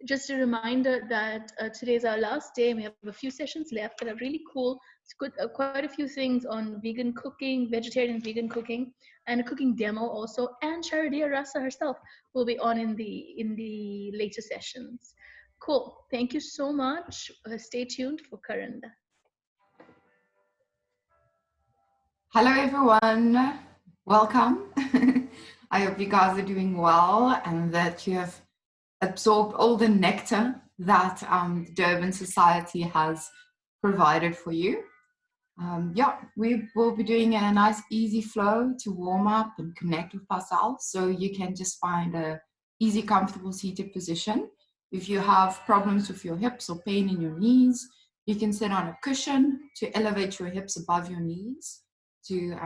just a reminder that today's our last day and we have a few sessions left that are really cool. It's good, quite a few things on vegan cooking, vegetarian vegan cooking, and a cooking demo also. And Sharadia Rasa herself will be on in the later sessions. Cool. Thank you so much. Stay tuned for Carinda. Hello everyone, welcome. I hope you guys are doing well and that you have absorbed all the nectar that the Durban Society has provided for you. Yeah, we will be doing a nice easy flow to warm up and connect with ourselves, so you can just find a easy, comfortable seated position. If you have problems with your hips or pain in your knees, you can sit on a cushion to elevate your hips above your knees to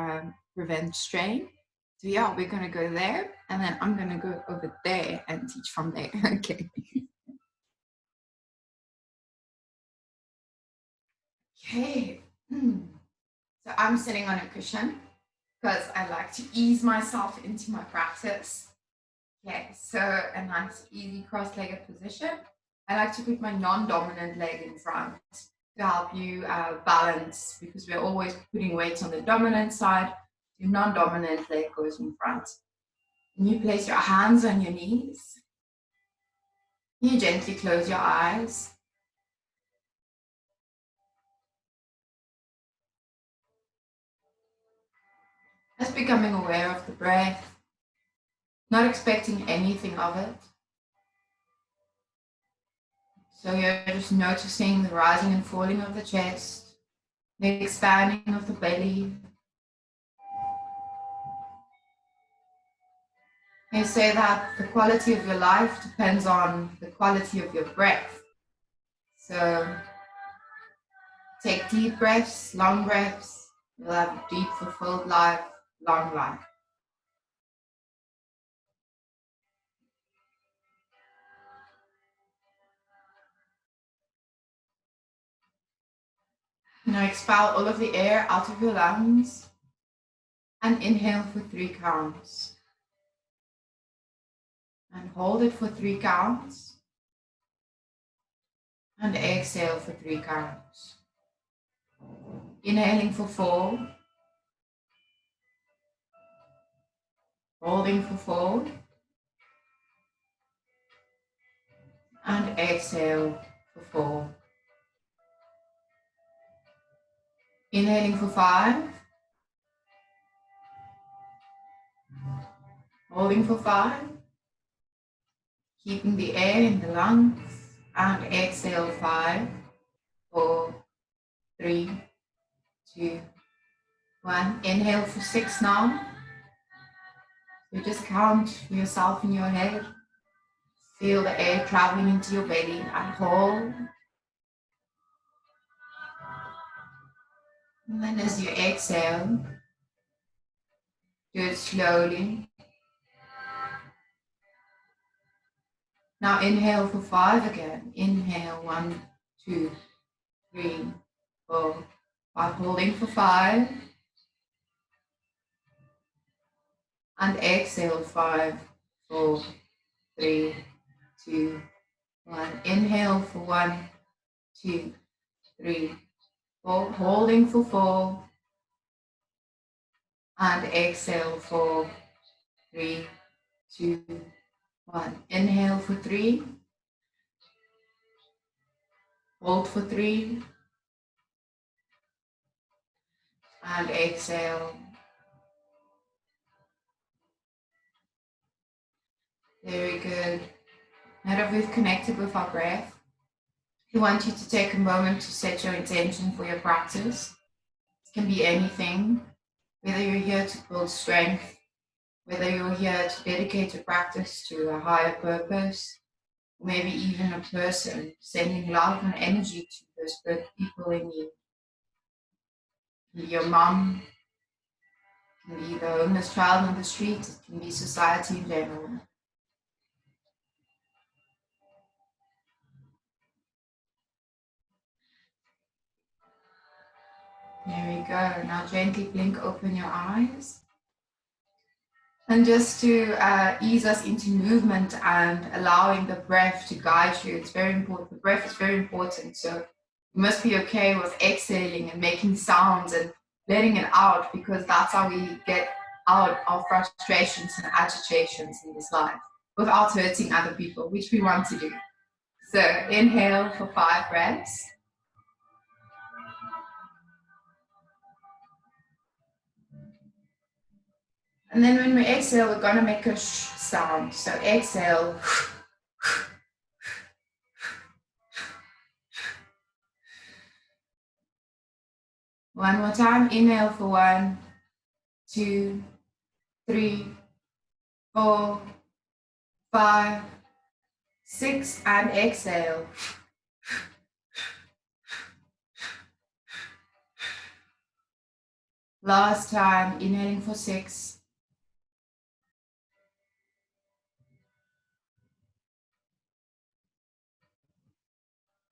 prevent strain. So yeah, we're going to go there, and then I'm going to go over there and teach from there. Okay. Okay. So I'm sitting on a cushion because I like to ease myself into my practice. Okay, so a nice easy cross-legged position. I like to put my non-dominant leg in front to help you balance, because we're always putting weights on the dominant side. Your non-dominant leg goes in front. And you place your hands on your knees. You gently close your eyes. Just becoming aware of the breath, not expecting anything of it. So you're just noticing the rising and falling of the chest, the expanding of the belly. They say that the quality of your life depends on the quality of your breath. So take deep breaths, long breaths. You'll have a deep, fulfilled life, long life. Now expel all of the air out of your lungs and inhale for 3 counts. And hold it for 3 counts. And exhale for 3 counts. Inhaling for 4. Holding for 4. And exhale for 4. Inhaling for 5. Holding for 5. Keeping the air in the lungs. And exhale 5, 4, 3, 2, 1. Inhale for 6 now. You just count for yourself in your head. Feel the air traveling into your belly and hold. And then as you exhale, do it slowly. Now inhale for 5 again. Inhale 1, 2, 3, 4, 5. Holding for 5. And exhale 5, 4, 3, 2, 1. Inhale for 1, 2, 3, 4. Holding for 4. And exhale 4, 3, 2, 1. Inhale for 3. Hold for 3. And exhale. Very good. Now that we've connected with our breath, we want you to take a moment to set your intention for your practice. It can be anything, whether you're here to build strength, whether you're here to dedicate your practice to a higher purpose, or maybe even a person, sending love and energy to those people in need. It can be your mom, it can be the homeless child on the street, it can be society in general. There we go. Now gently blink open your eyes. And just to ease us into movement and allowing the breath to guide you, it's very important. The breath is very important. So you must be okay with exhaling and making sounds and letting it out, because that's how we get out our frustrations and agitations in this life without hurting other people, which we want to do. So inhale for 5 breaths. And then when we exhale, we're going to make a sh sound. So exhale. One more time. Inhale for 1, 2, 3, 4, 5, 6, and exhale. Last time, inhaling for 6.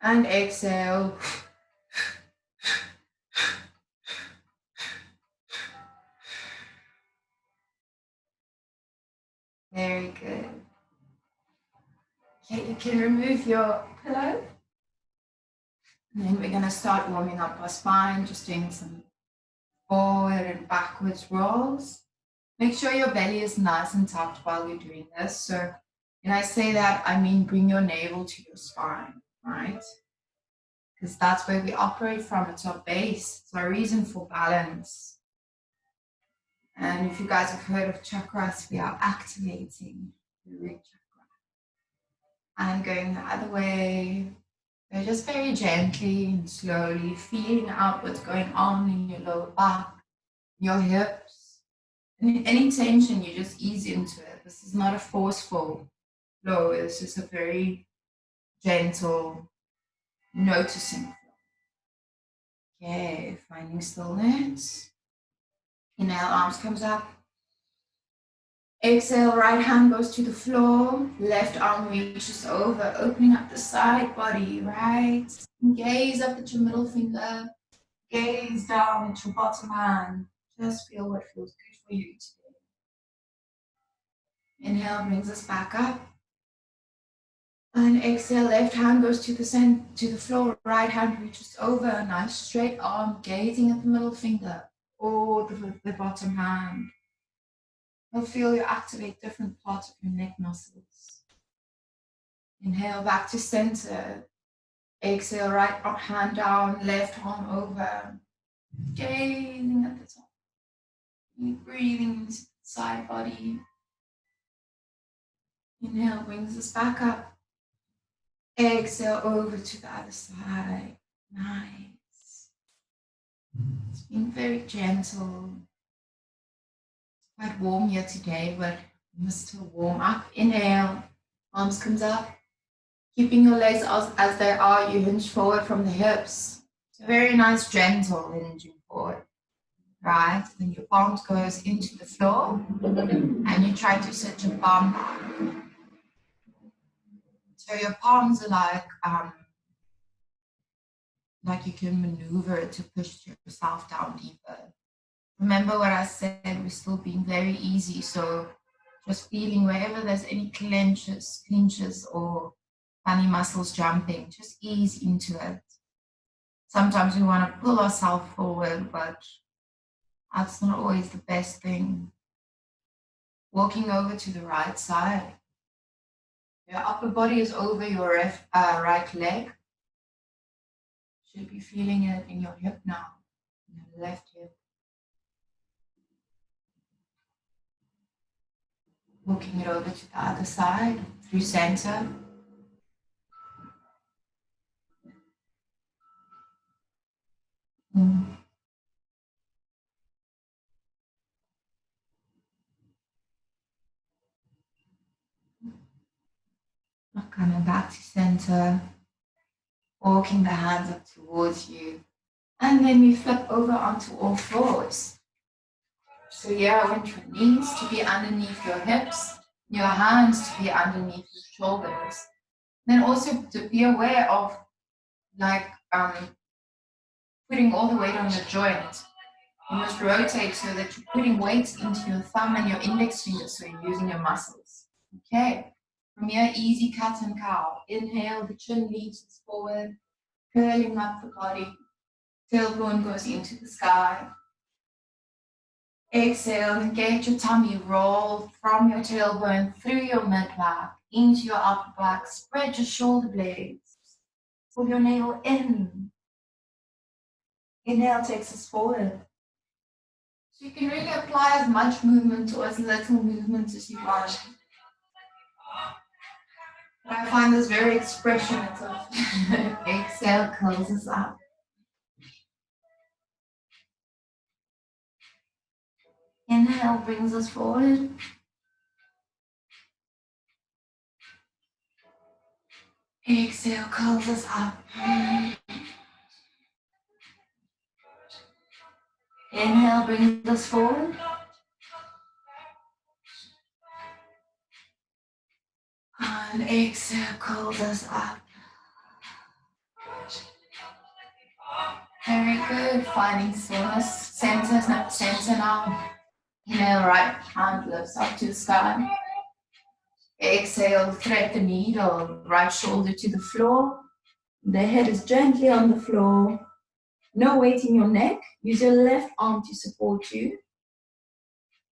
And exhale. Very good. Okay, you can remove your pillow. And then we're going to start warming up our spine, just doing some forward and backwards rolls. Make sure your belly is nice and tucked while you're doing this. So when I say that, I mean bring your navel to your spine, right? Because that's where we operate from. It's our base. It's our reason for balance. And if you guys have heard of chakras, we are activating the root chakra. And going the other way, so just very gently and slowly feeling out what's going on in your lower back, your hips. And any tension, you just ease into it. This is not a forceful flow. It's just a very gentle, noticing flow. Okay, finding stillness. Inhale, arms comes up. Exhale, right hand goes to the floor. Left arm reaches over, opening up the side body, right? Gaze up at your middle finger. Gaze down at your bottom hand. Just feel what feels good for you today. Inhale brings us back up. And exhale, left hand goes to the floor. Right hand reaches over. Nice straight arm, gazing at the middle finger or the bottom hand. You'll feel you activate different parts of your neck muscles. Inhale back to center. Exhale, right hand down, left arm over. Gazing at the top. Breathing into the side body. Inhale brings us back up. Exhale over to the other side. Nice. It's been very gentle. It's quite warm here today, but we must still warm up. Inhale, arms comes up. Keeping your legs as they are, you hinge forward from the hips. It's a very nice, gentle hinging forward. Right, then your palms goes into the floor and you try to sit your bum up. So your palms are like you can maneuver to push yourself down deeper. Remember what I said, we're still being very easy. So just feeling wherever there's any clenches or funny muscles jumping, just ease into it. Sometimes we want to pull ourselves forward, but that's not always the best thing. Walking over to the right side. Your upper body is over your right leg. Should be feeling it in your hip now, in your left hip. Walking it over to the other side, through center. Coming back to center, walking the hands up towards you. And then we flip over onto all fours. So here I want your knees to be underneath your hips, your hands to be underneath your shoulders. Then also to be aware of putting all the weight on your joint. You must rotate so that you're putting weight into your thumb and your index fingers, so you're using your muscles. Okay, from here, easy cat and cow. Inhale, the chin leads forward, curling up the body. Tailbone goes into the sky. Exhale, engage your tummy, roll from your tailbone through your mid-back, into your upper back, spread your shoulder blades. Pull your navel in. Inhale takes us forward. So you can really apply as much movement or as little movement as you want. But I find this very expressionative. Exhale curls us up. Inhale brings us forward. Exhale curls us up. Inhale brings us forward. And exhale curls us up. Very good. Finding stillness. Center now. Inhale, right hand lifts up to the sky. Exhale, thread the needle. Right shoulder to the floor. The head is gently on the floor. No weight in your neck. Use your left arm to support you.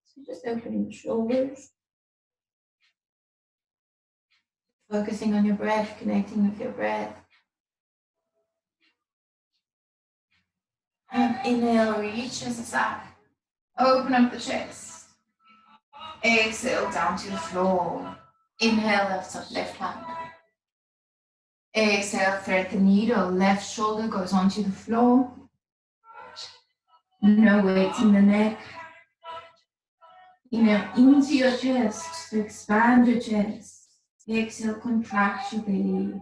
So just opening the shoulders. Focusing on your breath, connecting with your breath. And inhale, reaches us up. Open up the chest. Exhale, down to the floor. Inhale, lifts up left hand. Exhale, thread the needle. Left shoulder goes onto the floor. No weight in the neck. Inhale into your chest to expand your chest. Exhale, contract your belly.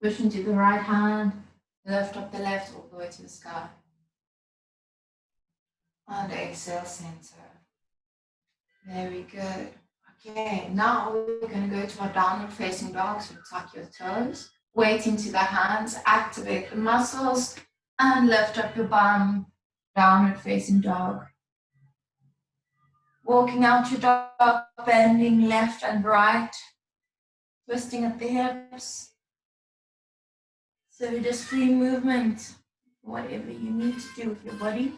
Push into the right hand. Lift up the left all the way to the sky. And exhale, center. Very good. Okay, now we're going to go to our downward facing dog. So tuck your toes, weight into the hands, activate the muscles, and lift up your bum. Downward facing dog. Walking out your dog, bending left and right, twisting at the hips. So just free movement, whatever you need to do with your body.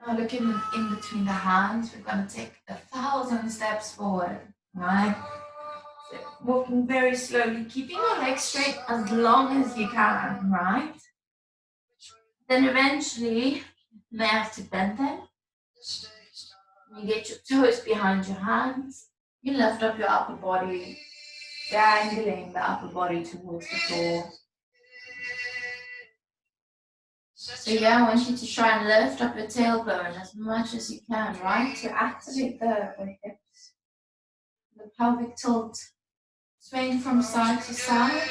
Now look in between the hands. We're going to take 1,000 steps forward, right? So walking very slowly, keeping your legs straight as long as you can, right? Then eventually, you may have to bend them. You get your toes behind your hands. You lift up your upper body, dangling the upper body towards the floor. So yeah, I want you to try and lift up your tailbone as much as you can, right? To activate the hips, the pelvic tilt, swaying from side to side.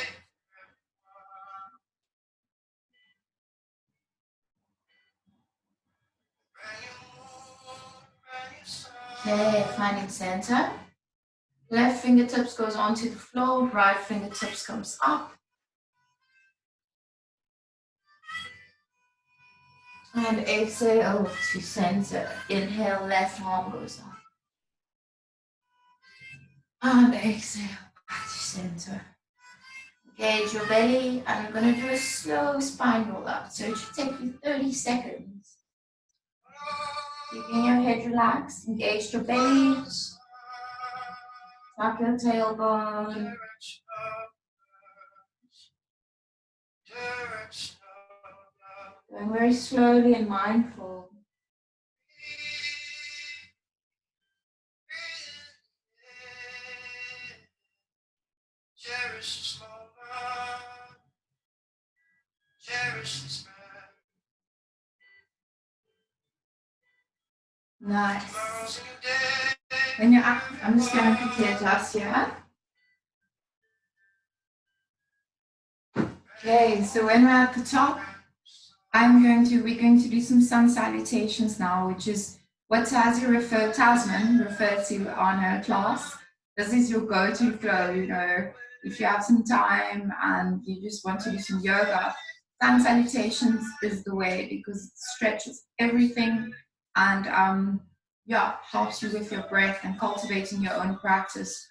Okay, finding center. Left fingertips goes onto the floor, right fingertips comes up. And exhale to center. Inhale, left arm goes up. And exhale, back to center. Engage your belly, and I'm going to do a slow spine roll up. So it should take you 30 seconds. Keeping your head relaxed, engage your belly. Tuck your tailbone. Going very slowly and mindful. Nice. When you're up, I'm just going to quickly adjust here. Okay, so when we're at the top, we're going to do some sun salutations now, which is what Tasman referred to on her class. This is your go-to flow, you know, if you have some time and you just want to do some yoga, sun salutations is the way, because it stretches everything and yeah, helps you with your breath and cultivating your own practice.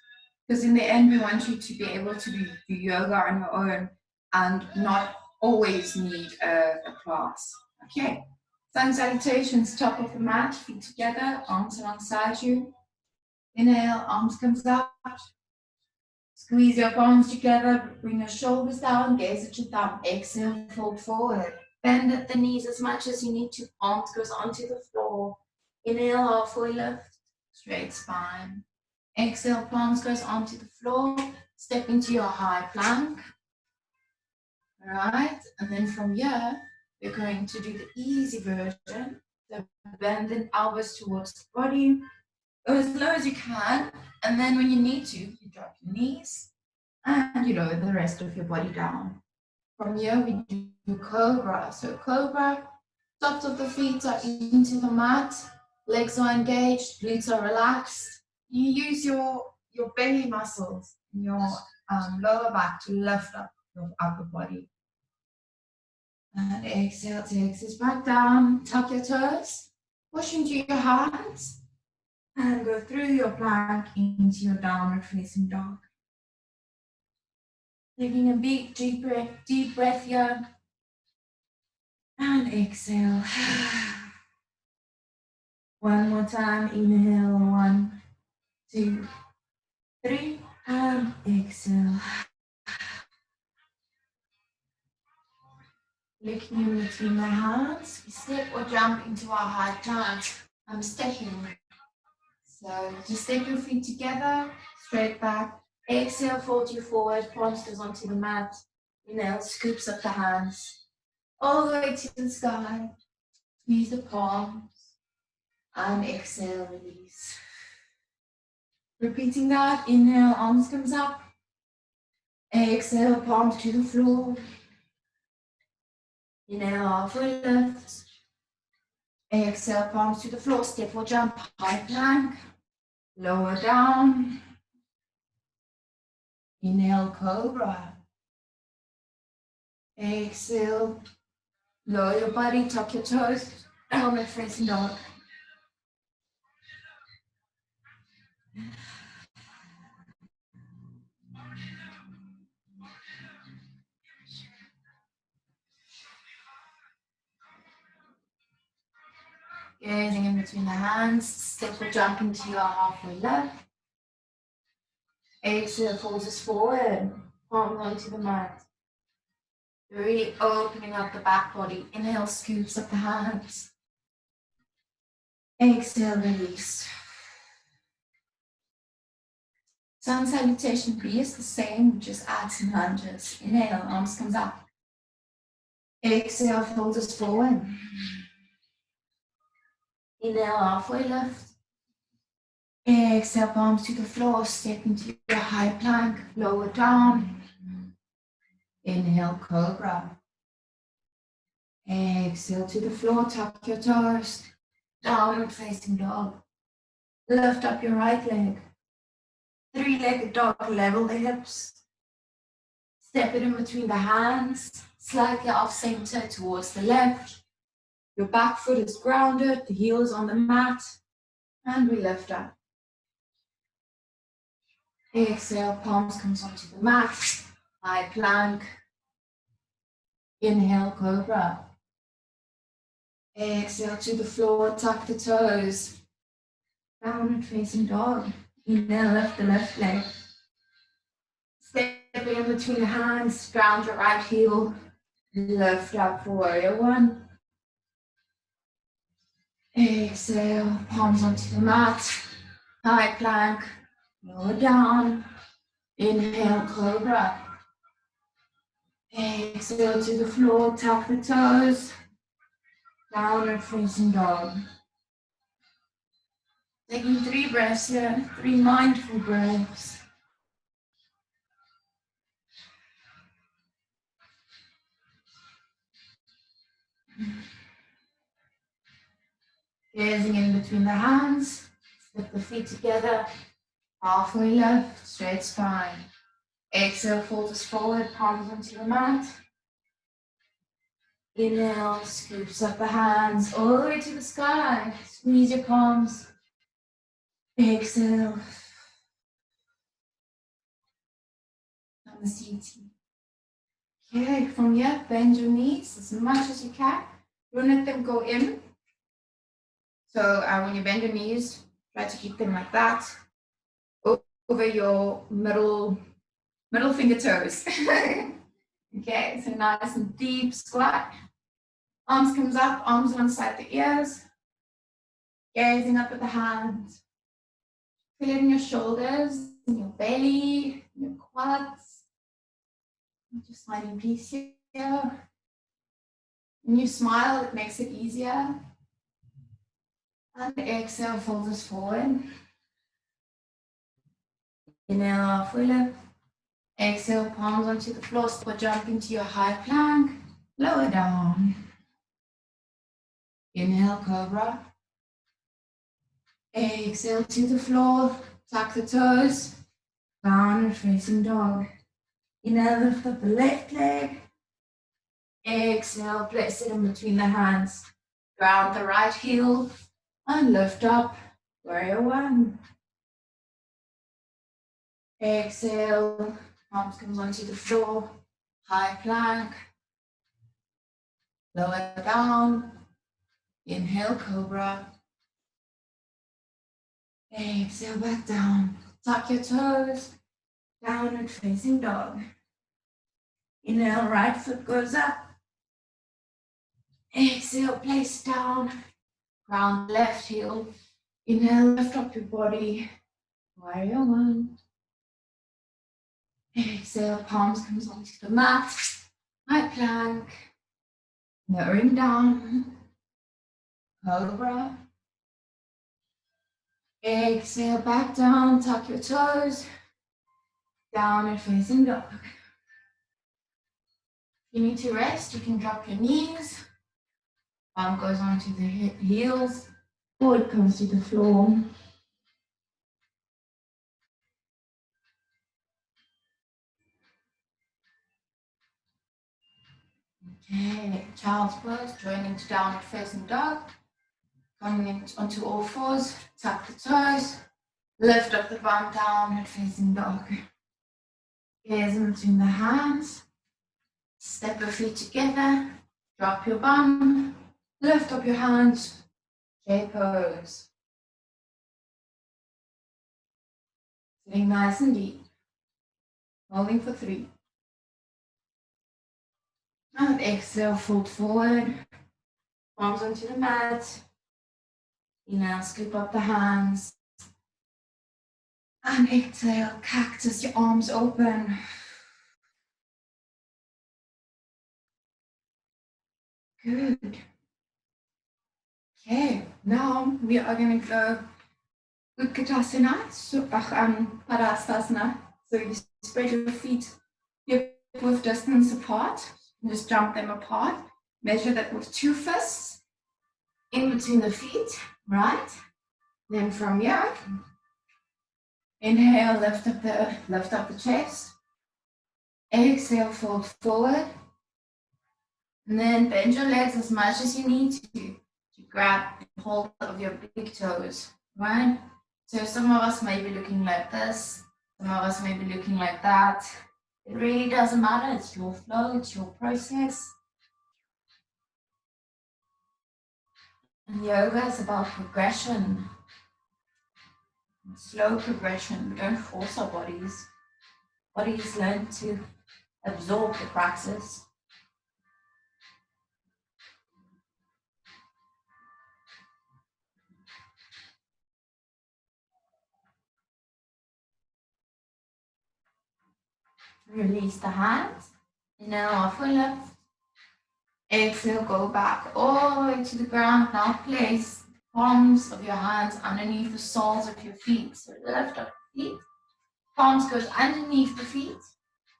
Because in the end, we want you to be able to do yoga on your own and not always need a class. Okay, sun salutations, top of the mat, feet together, arms alongside you. Inhale, arms comes up. Squeeze your palms together, bring your shoulders down, gaze at your thumb. Exhale, fold forward. Bend at the knees as much as you need to. Arms goes onto the floor. Inhale, halfway lift, straight spine. Exhale, palms goes onto the floor. Step into your high plank. All right, and then from here, we're going to do the easy version. So bend the elbows towards the body. Go as low as you can, and then when you need to, you drop your knees and you lower the rest of your body down. From here, we do cobra. So cobra, tops of the feet are into the mat, legs are engaged, glutes are relaxed. You use your belly muscles in your lower back to lift up your upper body. And exhale, takes us back down, tuck your toes, push into your hands, and go through your plank into your downward facing dog. Taking a big deep breath here. And exhale. One more time, inhale, 1, 2, 3, and exhale. Looking in between my hands, we step or jump into our high plank. I'm stepping. So just step your feet together, straight back. Exhale, fold you forward, palms goes onto the mat. Inhale, scoops up the hands all the way to the sky. Squeeze the palms. And exhale, release. Repeating that, inhale, arms comes up. Exhale, palms to the floor. Inhale, halfway lift. Exhale, palms to the floor, step or jump, high plank. Lower down. Inhale, cobra. Exhale, lower your body, tuck your toes, downward facing dog. Gazing in between the hands, step or jump into your halfway lift. Exhale, folds us forward, palms onto the mat. You're really opening up the back body. Inhale, scoops up the hands. Exhale, release. Sun salutation B is the same, just add some lunges. Inhale, arms comes up. Exhale, fold us forward. Inhale, halfway lift. Exhale, palms to the floor, step into your high plank, lower down. Inhale, cobra. Exhale to the floor, tuck your toes, downward facing dog. Lift up your right leg. Three-legged dog, level the hips. Step it in between the hands, slightly off center towards the left. Your back foot is grounded, the heel is on the mat, and we lift up. Exhale, palms comes onto the mat, high plank. Inhale, cobra. Exhale to the floor, tuck the toes. Downward facing dog. Inhale, lift the left leg. Step in between the hands, ground your right heel. Lift up for warrior one. Exhale, palms onto the mat. High plank, lower down. Inhale, cobra. Exhale to the floor, tuck the toes. Downward facing dog. Taking 3 breaths here, 3 mindful breaths. Gazing in between the hands, slip the feet together, halfway lift, straight spine. Exhale, fold us forward, palms onto the mat. Inhale, scoops up the hands all the way to the sky. Squeeze your palms. Exhale. On the seat. Okay, from here, bend your knees as much as you can. Don't let them go in. So when you bend your knees, try to keep them like that. Over your middle finger toes. Okay, so nice and deep squat. Arms comes up, arms alongside the ears. Gazing up at the hands. Feel it in your shoulders, in your belly, in your quads. Just finding peace here. When you smile, it makes it easier. And exhale, fold us forward. Inhale, halfway lift. Exhale, palms onto the floor, or jump into your high plank. Lower down. Inhale, cobra. Exhale to the floor, tuck the toes. Downward facing dog. Inhale, lift up the left leg. Exhale, place it in between the hands. Ground the right heel and lift up, warrior one. Exhale, palms comes onto the floor, high plank. Lower down, inhale, cobra. Exhale, back down. Tuck your toes, downward facing dog. Inhale, right foot goes up. Exhale, place down. Ground left heel. Inhale, lift up your body. Warrior one. Exhale, palms comes onto the mat. High plank. Lowering down. Cobra. Exhale, back down. Tuck your toes. Downward facing dog. If you need to rest, you can drop your knees. Palm goes onto the heels. Foot comes to the floor. Okay, child's pose, joining to downward facing dog. Coming in onto all fours, tuck the toes, lift up the bum, downward facing dog. Gaze in between the hands, step your feet together, drop your bum, lift up your hands, J pose. Sitting nice and deep, holding for 3. And exhale, fold forward, palms onto the mat. Inhale, scoop up the hands. And exhale, cactus, your arms open. Good. Okay, now we are going to go Utkatasana, Padasana. So you spread your feet hip width distance apart. Just jump them apart. Measure that with 2 fists in between the feet, right? Then from here, inhale, lift up the chest. Exhale, fold forward. And then bend your legs as much as you need to grab hold of your big toes, right? So some of us may be looking like this, some of us may be looking like that. It really doesn't matter, it's your flow, it's your process. And yoga is about progression, slow progression. We don't force our bodies. Bodies learn to absorb the practice. Release the hands. Inhale, halfway lift. Exhale, go back all the way to the ground. Now place the palms of your hands underneath the soles of your feet. So lift up the feet. Palms goes underneath the feet.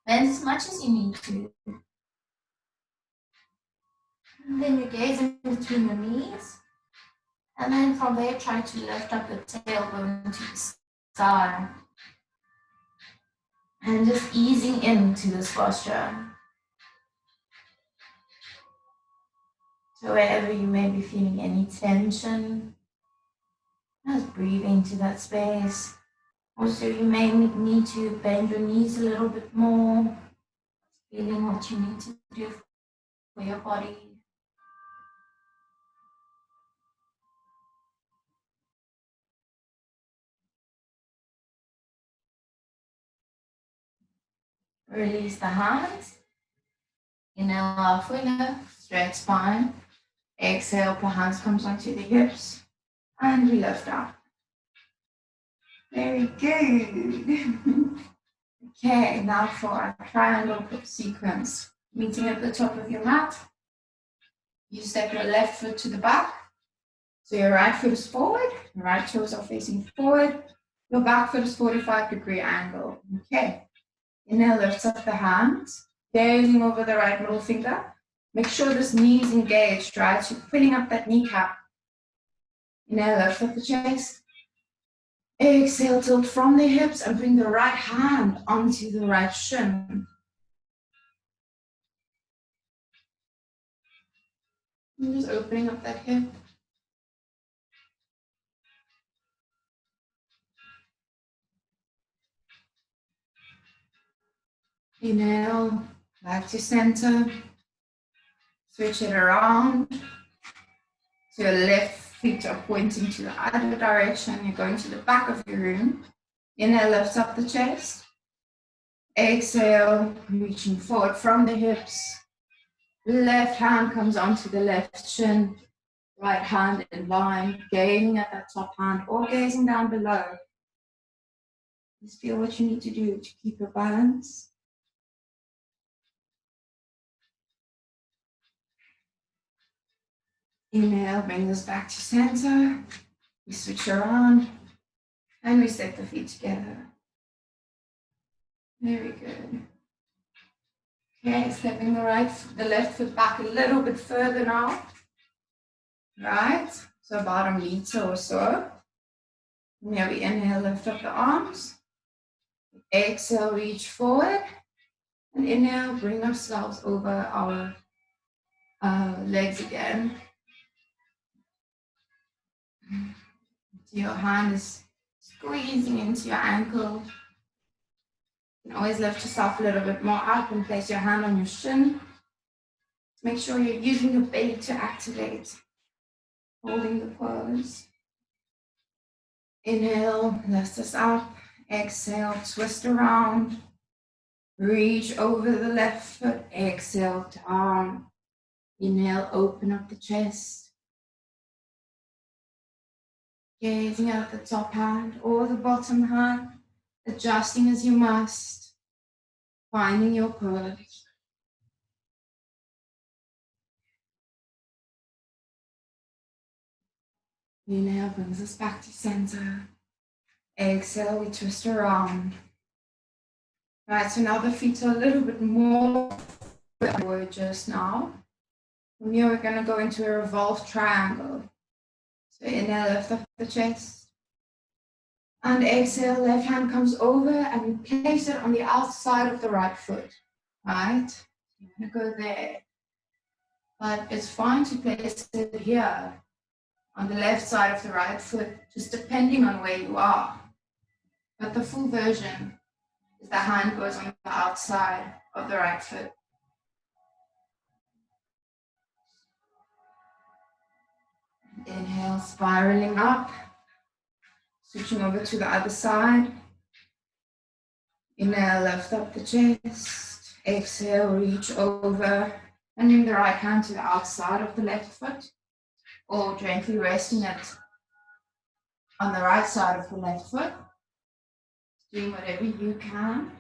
Bend as much as you need to. And then you gaze in between the knees. And then from there, try to lift up the tailbone to the side. And just easing into this posture. So wherever you may be feeling any tension, just breathe into that space. Also, you may need to bend your knees a little bit more, feeling what you need to do for your body. Release the hands. Inhale, halfway lift, straight spine. Exhale, the hands comes onto the hips. And we lift up. Very good. Okay, now for our triangle sequence. Meeting at the top of your mat. You step your left foot to the back. So your right foot is forward, your right toes are facing forward. Your back foot is 45-degree angle. Okay. Inhale, lift up the hands, gazing over the right middle finger. Make sure this knee is engaged, right? So pulling up that kneecap. Inhale, lift up the chest. Exhale, tilt from the hips and bring the right hand onto the right shin. And just opening up that hip. Inhale, back to center. Switch it around. So your left feet are pointing to the other direction. You're going to the back of your room. Inhale, lift up the chest. Exhale, reaching forward from the hips. Left hand comes onto the left shin. Right hand in line, gazing at that top hand or gazing down below. Just feel what you need to do to keep your balance. Inhale, bring this back to center. We switch around and we step the feet together. Very good. Okay, stepping the left foot back a little bit further now. Right, so about a meter or so. And here we inhale, lift up the arms. Exhale, reach forward. And inhale, bring ourselves over our legs again. So your hand is squeezing into your ankle. You can always lift yourself a little bit more up and place your hand on your shin. Make sure you're using your belly to activate. Holding the pose. Inhale, lift us up. Exhale, twist around. Reach over the left foot. Exhale, down. Inhale, open up the chest. Gazing at the top hand or the bottom hand. Adjusting as you must. Finding your pose. Inhale brings us back to center. Exhale, we twist around. Right, so now the feet are a little bit more forward just now. From here, we're going to go into a revolved triangle. So inhale, lift up the chest. And exhale, left hand comes over and we place it on the outside of the right foot. Right? You're going to go there. But it's fine to place it here on the left side of the right foot, just depending on where you are. But the full version is the hand goes on the outside of the right foot. Inhale, spiraling up. Switching over to the other side. Inhale, lift up the chest. Exhale, reach over. And bring the right hand to the outside of the left foot. Or gently resting it on the right side of the left foot. Doing whatever you can.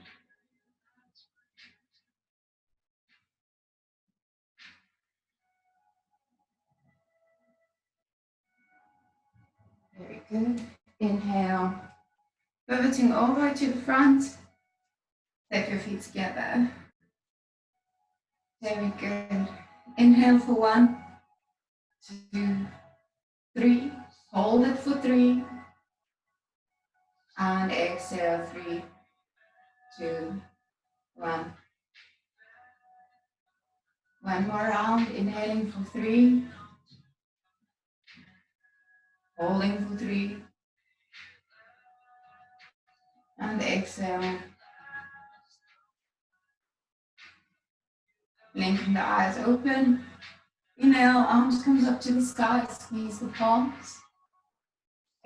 Very good. Inhale. Pivoting over to the front. Step your feet together. Very good. Inhale for 1, 2, 3. Hold it for 3. And exhale, 3, 2, 1. One more round, inhaling for 3. Holding for 3. And exhale. Blinking the eyes open. Inhale, arms comes up to the sky, squeeze the palms.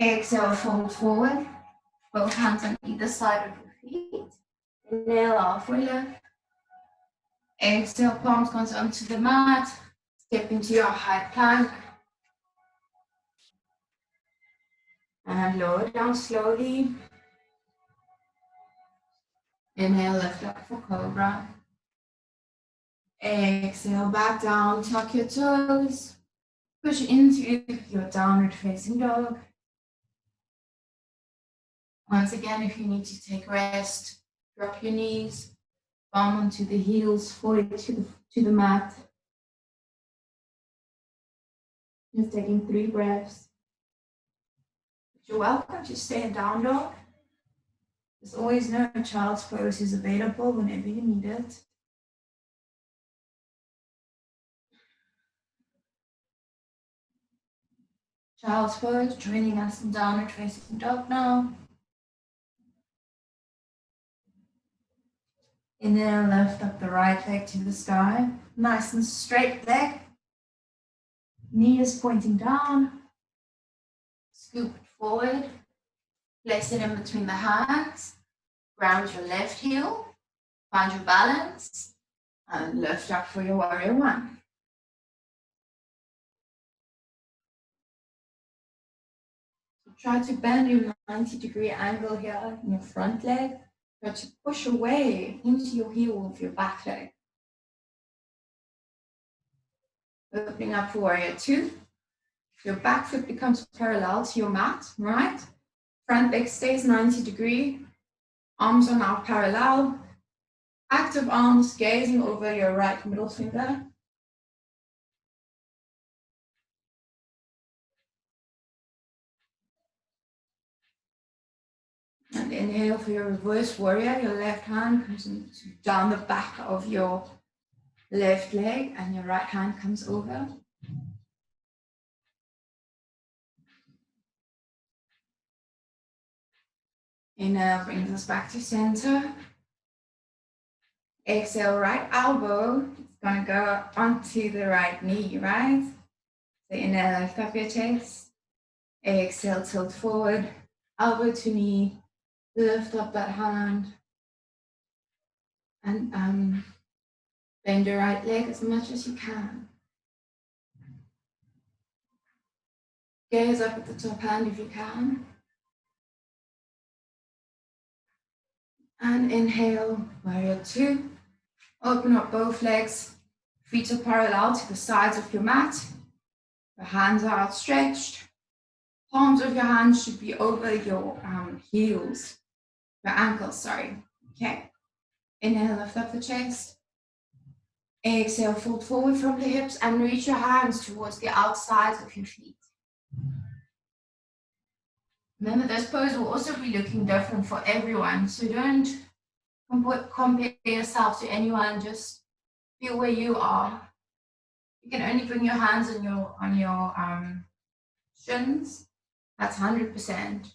Exhale, fold forward. Both hands on either side of your feet. Inhale, halfway lift. Exhale, palms comes onto the mat. Step into your high plank. And lower down slowly. Inhale, lift up for cobra. Exhale, back down, tuck your toes. Push into your downward facing dog. Once again, if you need to take rest, drop your knees, palm onto the heels, forward to the mat. Just taking 3 breaths. You're welcome to stay in down dog. There's always no child's pose is available whenever you need it. Child's pose, joining us in downward facing dog now. Inhale, lift up the right leg to the sky. Nice and straight leg. Knee is pointing down. Scoop it forward. Place it in between the hands. Ground your left heel. Find your balance. And lift up for your warrior 1. So try to bend your 90-degree angle here in your front leg. Try to push away into your heel with your back leg. Opening up for warrior 2. Your back foot becomes parallel to your mat, right? Front leg stays 90-degree. Arms are now parallel. Active arms gazing over your right middle finger. And inhale for your reverse warrior. Your left hand comes down the back of your left leg and your right hand comes over. Inhale brings us back to center. Exhale, right elbow. It's going to go onto the right knee, right? So inhale, lift up your chest. Exhale, tilt forward. Elbow to knee. Lift up that hand. And bend your right leg as much as you can. Gaze up at the top hand if you can. And inhale, warrior 2. Open up both legs. Feet are parallel to the sides of your mat. Your hands are outstretched. Palms of your hands should be over your heels. Your ankles, sorry. Okay. Inhale, lift up the chest. Exhale, fold forward from the hips and reach your hands towards the outsides of your feet. Remember, this pose will also be looking different for everyone, so don't compare yourself to anyone, just feel where you are. You can only bring your hands on your shins. That's 100%.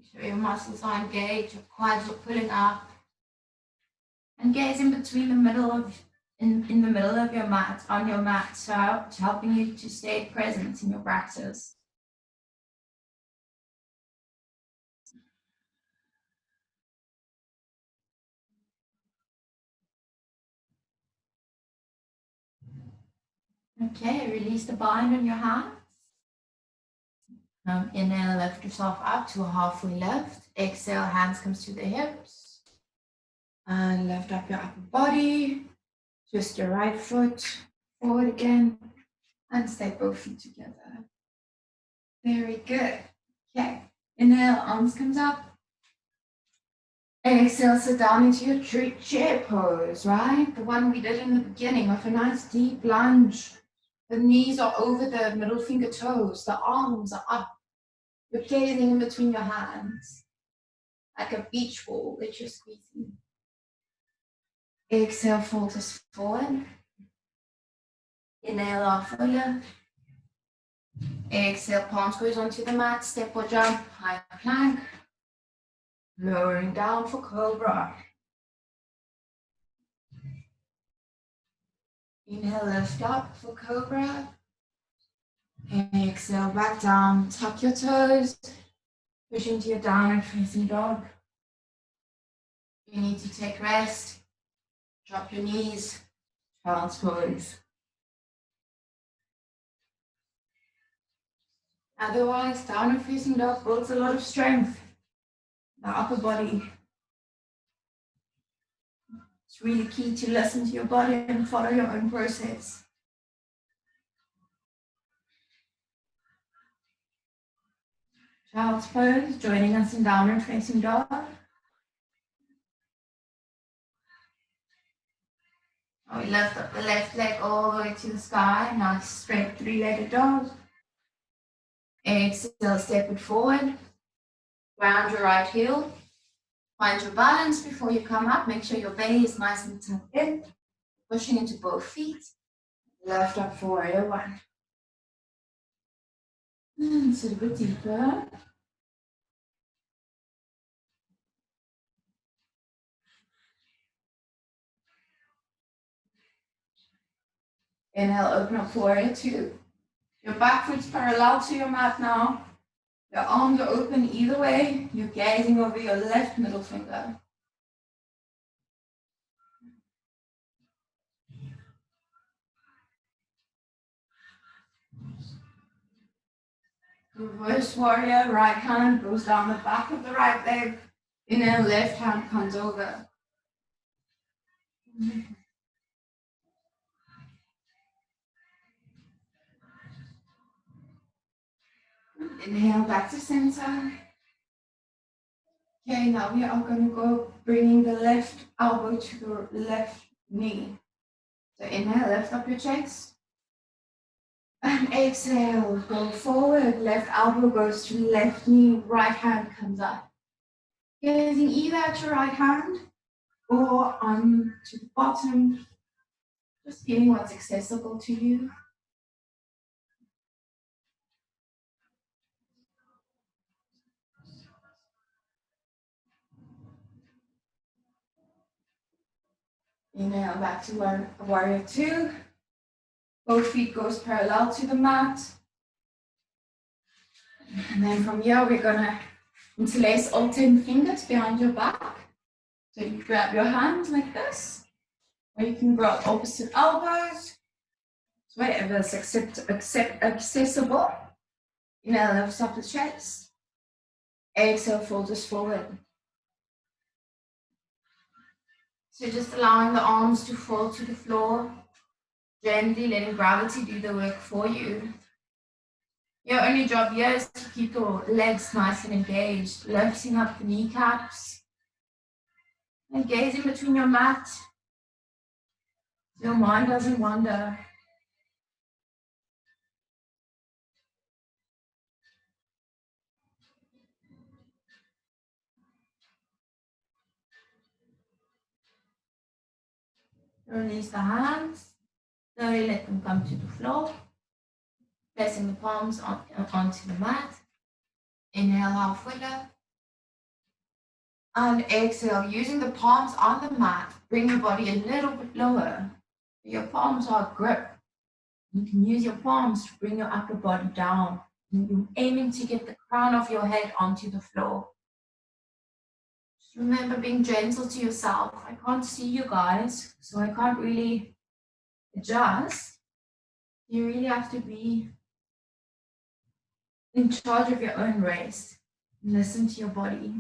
So your muscles are engaged, your quads are pulling up. And gaze in between the middle of in the middle of your mat, on your mat, so it's helping you to stay present in your practice. Okay, release the bind on your hands. Inhale, lift yourself up to a halfway lift. Exhale, hands comes to the hips. And lift up your upper body. Twist your right foot forward again. And step both feet together. Very good. Okay. Inhale, arms comes up. Exhale, sit down into your chair pose, right? The one we did in the beginning with a nice deep lunge. The knees are over the middle finger toes. The arms are up. You're gazing in between your hands like a beach ball that you're squeezing. Exhale, fold us forward. Inhale, half fuller. Exhale, palms goes onto the mat, step or jump, high plank. Lowering down for cobra. Inhale, lift up for cobra. Exhale, back down, tuck your toes. Push into your downward facing dog. If you need to take rest, drop your knees, child's pose. Otherwise, downward facing dog builds a lot of strength in the upper body. It's really key to listen to your body and follow your own process. Child's pose, joining us in downward facing dog. We lift up the left leg all the way to the sky. Nice straight three-legged dog. Exhale, step it forward. Ground your right heel. Find your balance before you come up. Make sure your belly is nice and tucked in. Pushing into both feet. Lift up for warrior one. And sit a bit deeper. Inhale, open up for warrior two. Your back foot's parallel to your mat now. Your arms are open either way. You're gazing over your left middle finger. Reverse warrior, right hand goes down the back of the right leg. Inhale, left hand comes over. Inhale, back to center. Okay, now we are going to go bringing the left elbow to the left knee. So inhale, lift up your chest. And exhale, go forward. Left elbow goes to left knee, right hand comes up. Gazing either at your right hand or on to the bottom. Just feeling what's accessible to you. Inhale, back to warrior two. Both feet goes parallel to the mat. And then from here, we're gonna interlace all 10 fingers behind your back. So you grab your hands like this, or you can grab opposite elbows. So whatever is accessible. Inhale, lift up the chest. Exhale, fold us forward. So just allowing the arms to fall to the floor. Gently letting gravity do the work for you. Your only job here is to keep your legs nice and engaged, lifting up the kneecaps and gazing between your mat. Your mind doesn't wander. Release the hands, slowly let them come to the floor, placing the palms onto the mat. Inhale, half fuller. And exhale, using the palms on the mat, bring your body a little bit lower. Your palms are grip. You can use your palms to bring your upper body down. You're aiming to get the crown of your head onto the floor. Just remember being gentle to yourself. I can't see you guys, so I can't really adjust. You really have to be in charge of your own race. Listen to your body.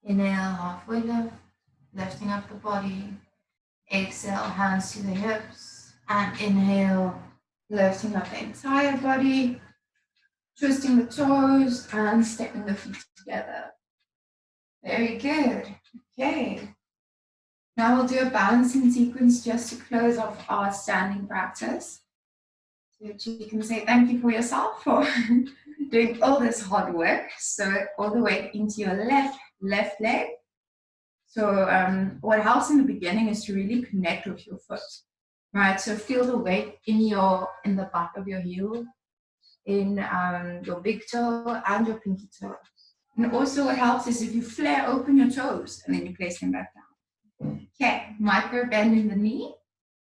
Inhale, halfway lift. lifting up the body. Exhale, hands to the hips, and inhale, lifting up the entire body, twisting the toes and stepping the feet together. Very good. Okay. Now we'll do a balancing sequence just to close off our standing practice. So you can say thank you for yourself for doing all this hard work. So all the way into your left leg. So what helps in the beginning is to really connect with your foot, right? So feel the weight in the back of your heel, in your big toe and your pinky toe. And also what helps is if you flare open your toes and then you place them back down. Okay, micro bend in the knee.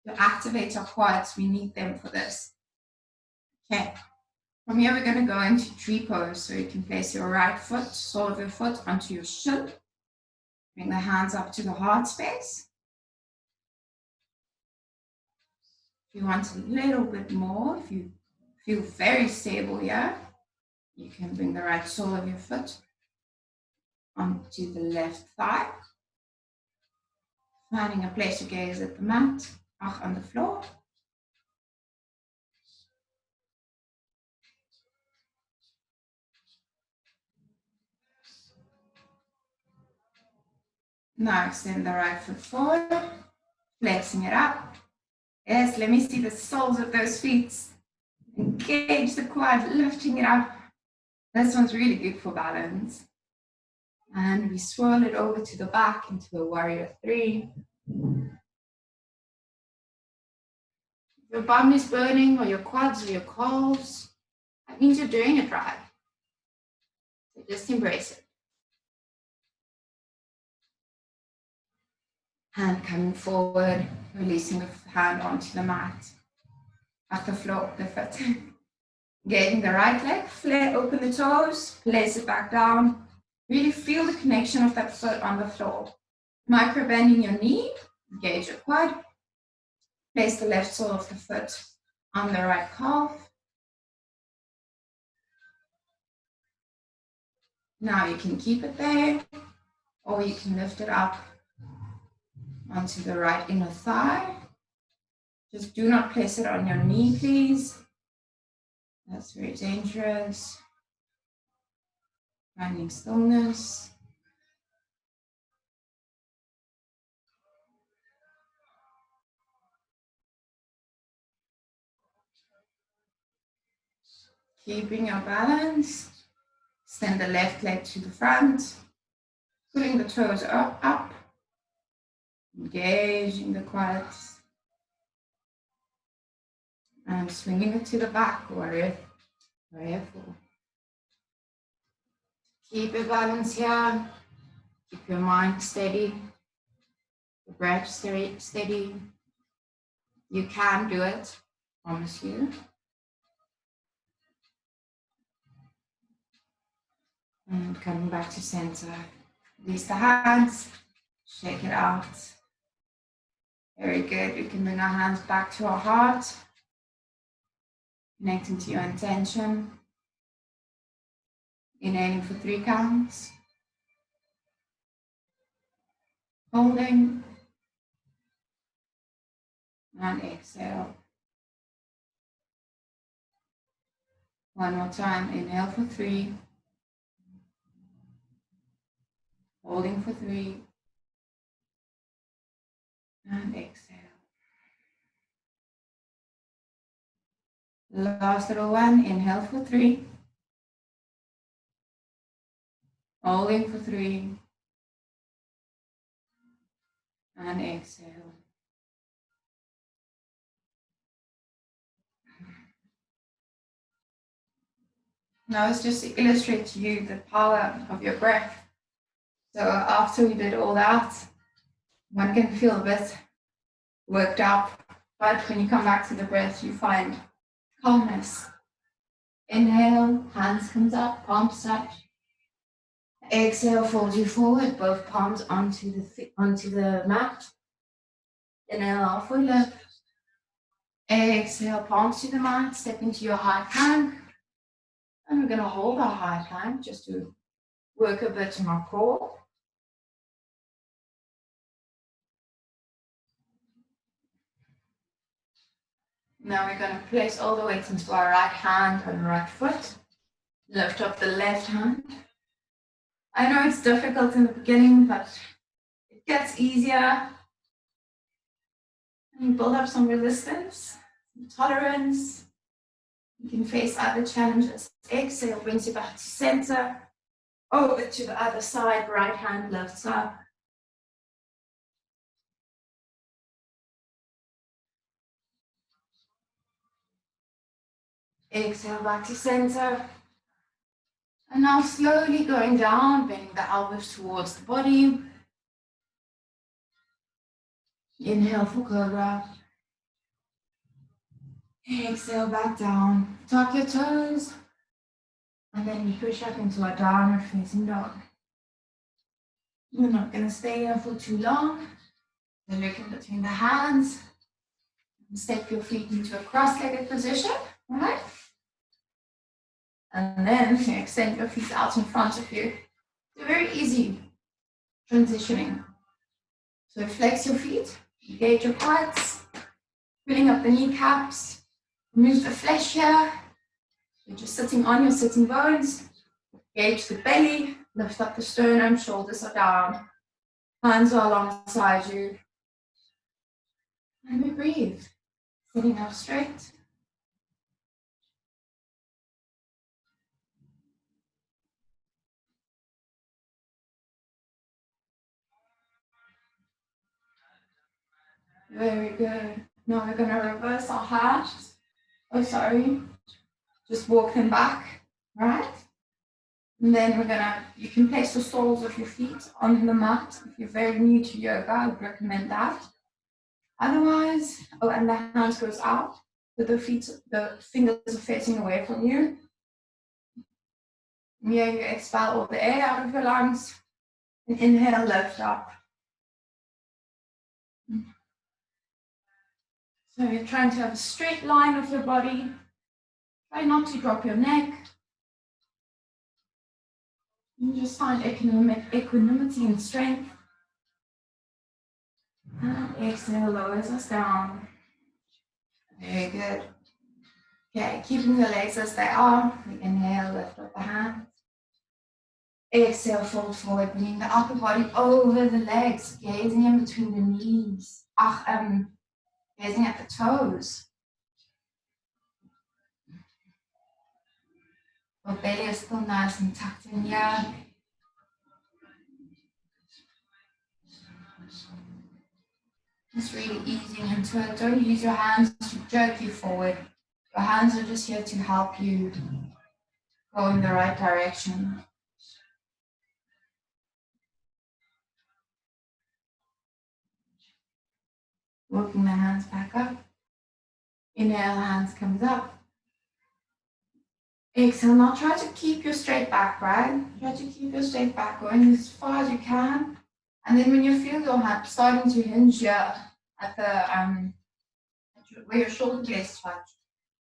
To activate our quads, we need them for this. Okay, from here we're going to go into tree pose. So you can place your right foot, sole of your foot onto your shin. Bring the hands up to the heart space. If you want a little bit more, if you feel very stable here, you can bring the right sole of your foot onto the left thigh. Finding a place to gaze at the mat, or on the floor. Now extend the right foot forward, flexing it up. Yes, let me see the soles of those feet. Engage the quad, lifting it up. This one's really good for balance. And we swirl it over to the back into a warrior 3. If your bum is burning or your quads or your calves, that means you're doing it right. So just embrace it. Hand coming forward, releasing the hand onto the mat, off the floor, the foot. Getting the right leg, flare open the toes, place it back down. Really feel the connection of that foot on the floor. Micro bending your knee, engage your quad. Place the left sole of the foot on the right calf. Now you can keep it there, or you can lift it up onto the right inner thigh. Just do not place it on your knee, please. That's very dangerous. Finding stillness. Keeping your balance. Extend the left leg to the front. Pulling the toes up. Engaging the quads. And swinging it to the back, warrior 4. Keep your balance here. Keep your mind steady. The breath steady. You can do it, I promise you. And coming back to center. Release the hands. Shake it out. Very good. We can bring our hands back to our heart. Connecting to your intention. Inhaling for 3 counts. Holding. And exhale. One more time. Inhale for 3. Holding for 3. And exhale. Last little one. Inhale for 3. Holding for 3. And exhale. Now it's just to illustrate to you the power of your breath. So after we did all that, one can feel a bit worked up, but when you come back to the breath, you find calmness. Inhale, hands comes up, palms touch. Exhale, fold you forward, both palms onto the mat. Inhale, halfway lift. Exhale, palms to the mat, step into your high plank. And we're going to hold our high plank just to work a bit on our core. Now we're going to place all the weight into our right hand and right foot. Lift up the left hand. I know it's difficult in the beginning, but it gets easier. And you build up some resistance, some tolerance. You can face other challenges. Exhale brings you back to center. Over to the other side, right hand lifts up. Exhale back to center. And now slowly going down, bending the elbows towards the body. Inhale for cobra. Exhale back down. Tuck your toes. And then you push up into a downward facing dog. We're not going to stay here for too long. So look in between the hands. Step your feet into a cross-legged position, right? And then extend your feet out in front of you. It's very easy transitioning. So flex your feet, engage your quads, filling up the kneecaps, move the flesh here. You're just sitting on your sitting bones. Engage the belly, lift up the sternum, shoulders are down, hands are alongside you. And we breathe, sitting up straight. Very good. Now we're going to reverse our hands. Oh, sorry. Just walk them back, right? And then you can place the soles of your feet on the mat. If you're very new to yoga, I would recommend that. Otherwise, and the hands goes out, but the fingers are facing away from you. And here you expel all the air out of your lungs. And inhale, lift up. So you're trying to have a straight line with your body. Try not to drop your neck. And just find equanimity and strength. And exhale, lowers us down. Very good. Okay, keeping the legs as they are. We inhale, lift up the hands. Exhale, fold forward, bringing the upper body over the legs, gazing in between the knees. Gazing at the toes. Your belly is still nice and tucked in here. Just really easing into it. Don't use your hands to jerk you forward. Your hands are just here to help you go in the right direction. Working the hands back up. Inhale, hands comes up. Exhale, now try to keep your straight back, right? Try to keep your straight back going as far as you can. And then when you feel your hand starting to hinge here at the where your shoulder blades touch,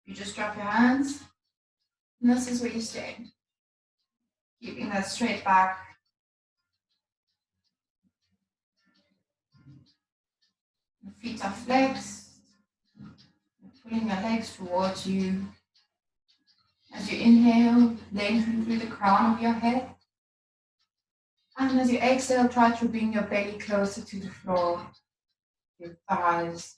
you just drop your hands. And this is where you stay. Keeping that straight back. Your feet are flexed. Pulling your legs towards you. As you inhale, lengthen through the crown of your head. And as you exhale, try to bring your belly closer to the floor, your thighs.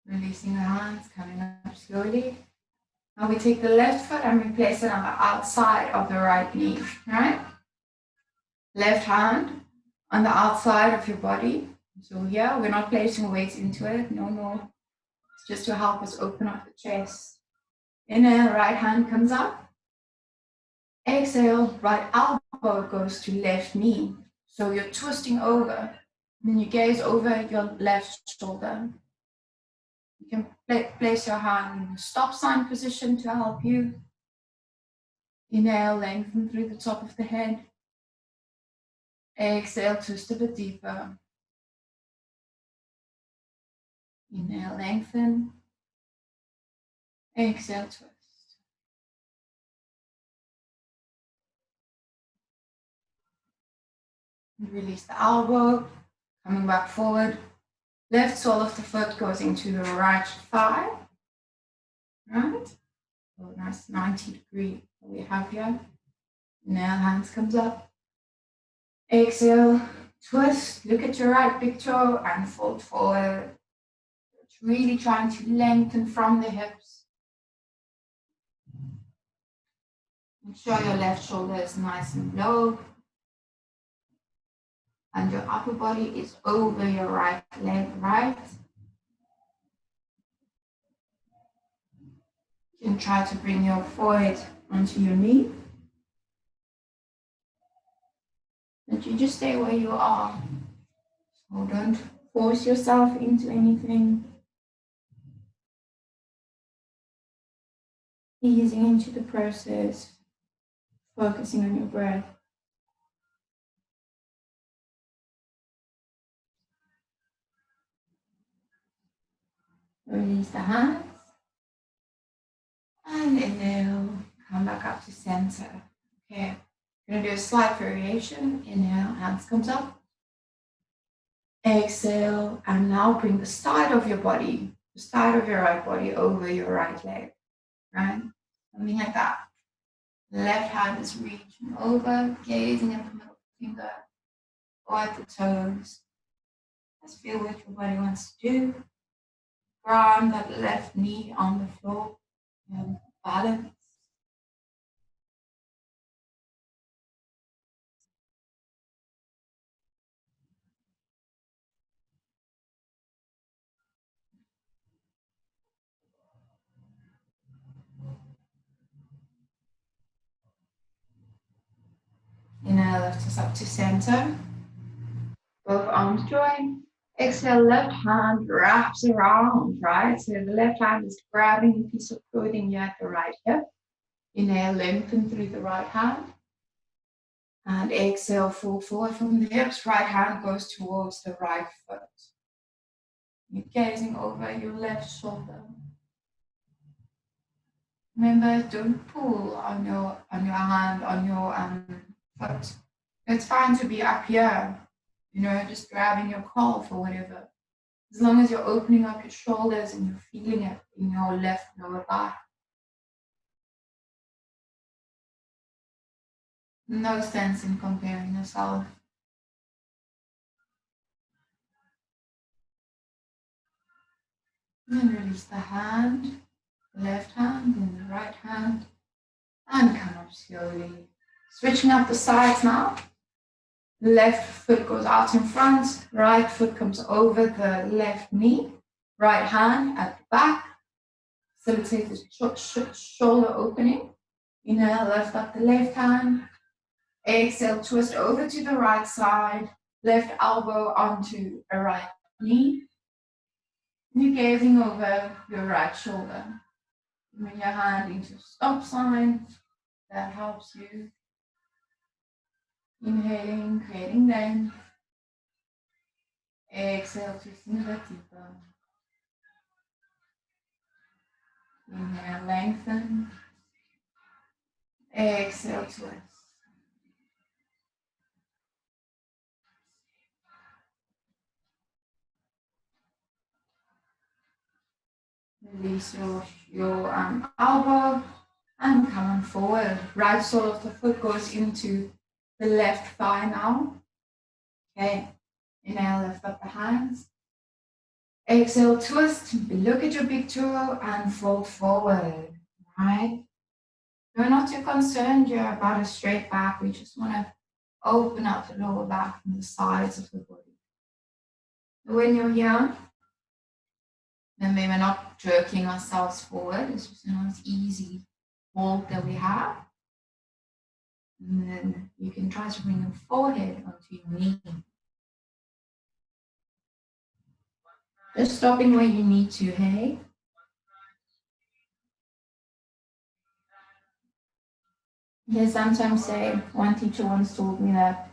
Releasing the hands, coming up slowly. Now we take the left foot and we place it on the outside of the right knee, right? Left hand on the outside of your body. So here, we're not placing weight into it, no. It's just to help us open up the chest. Inhale, right hand comes up. Exhale, right elbow goes to left knee. So you're twisting over, and then you gaze over your left shoulder. You can place your hand in the stop sign position to help you. Inhale, lengthen through the top of the head. Exhale, twist a bit deeper. Inhale, lengthen. Exhale, twist. And release the elbow, coming back forward. Left sole of the foot goes into the right thigh. Right? So nice 90-degree we have here. Inhale, hands comes up. Exhale, twist. Look at your right big toe and fold forward. It's really trying to lengthen from the hips. Make sure your left shoulder is nice and low. And your upper body is over your right leg, right? You can try to bring your forehead onto your knee. But you just stay where you are. So don't force yourself into anything. Easing into the process, focusing on your breath. Release the hands. And inhale, come back up to center. Okay, we're going to do a slight variation. Inhale, hands comes up. Exhale, and now bring the side of your body, the side of your right body over your right leg, right? Something like that. Left hand is reaching over, gazing at the middle finger or at the toes. Just feel what your body wants to do. Ground that left knee on the floor and balance. Inhale, lift us up to center. Both arms join. Exhale, left hand wraps around, right? So the left hand is grabbing a piece of clothing here at the right hip. Inhale, lengthen through the right hand. And exhale, fall forward from the hips. Right hand goes towards the right foot. You're gazing over your left shoulder. Remember, don't pull on your hand, on your foot. It's fine to be up here, you know, just grabbing your calf or whatever. As long as you're opening up your shoulders and you're feeling it in your left lower back. No sense in comparing yourself. And then release the hand, the left hand and the right hand. And come up slowly. Switching up the sides now. Left foot goes out in front, right foot comes over the left knee, right hand at the back. Facilitate the shoulder opening. Inhale, lift up the left hand. Exhale, twist over to the right side. Left elbow onto a right knee. You're gazing over your right shoulder. Bring your hand into stop sign. That helps you. Inhaling, creating length. Exhale, twisting a bit deeper. Inhale, lengthen. Exhale, twist. Release your elbow and come on forward. Right sole of the foot goes into the left thigh now. Okay. Inhale, lift up the hands. Exhale, twist. Look at your big toe and fold forward. Right? We're not too concerned here about a straight back. We just want to open up the lower back and the sides of the body. When you're here, then we're not jerking ourselves forward. It's just a nice easy hold that we have. And then you can try to bring your forehead onto your knee. Just stopping where you need to, hey? They sometimes say, one teacher once told me that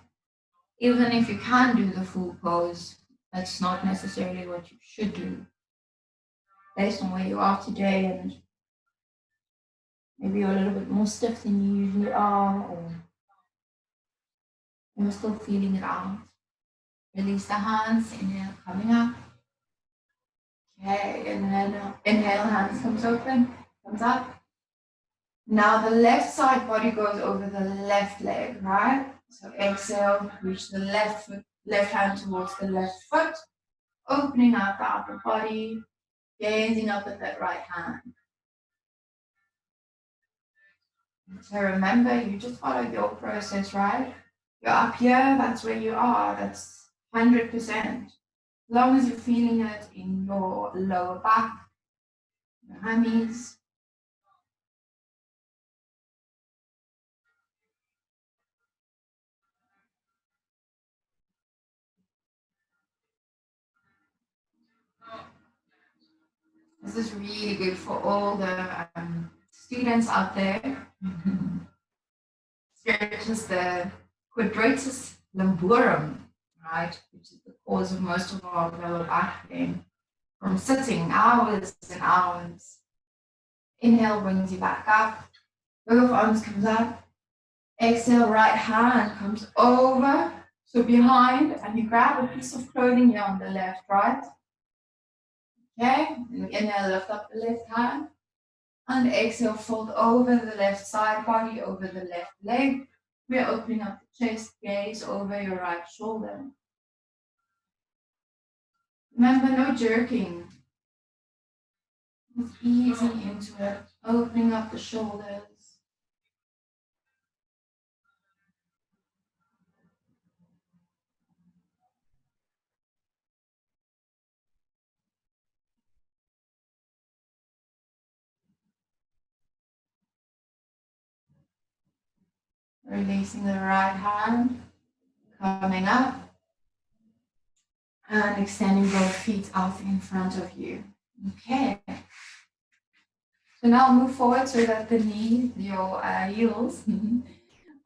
even if you can do the full pose, that's not necessarily what you should do. based on where you are today, and maybe you're a little bit more stiff than you usually are, or you're still feeling it out. Release the hands, inhale, coming up. Okay, inhale, hands comes open, comes up. Now the left side body goes over the left leg, right? So exhale, reach the left foot, left hand towards the left foot, opening out the upper body, gazing up at that right hand. So remember, you just follow your process, right? You're up here, that's where you are, that's 100%. As long as you're feeling it in your lower back, your hammies. This is really good for all the students out there. Stretches the quadratus lumborum, right, which is the cause of most of our lower back pain from sitting hours and hours. Inhale brings you back up. Both arms comes up. Exhale, right hand comes over, so behind, and you grab a piece of clothing here on the left, right? Okay, and inhale, lift up the left hand. And exhale, fold over the left side body, over the left leg. We're opening up the chest, gaze over your right shoulder. Remember, no jerking. Just easing into it, opening up the shoulders. Releasing the right hand, coming up, and extending both feet out in front of you. Okay. So now move forward so that the knee, your heels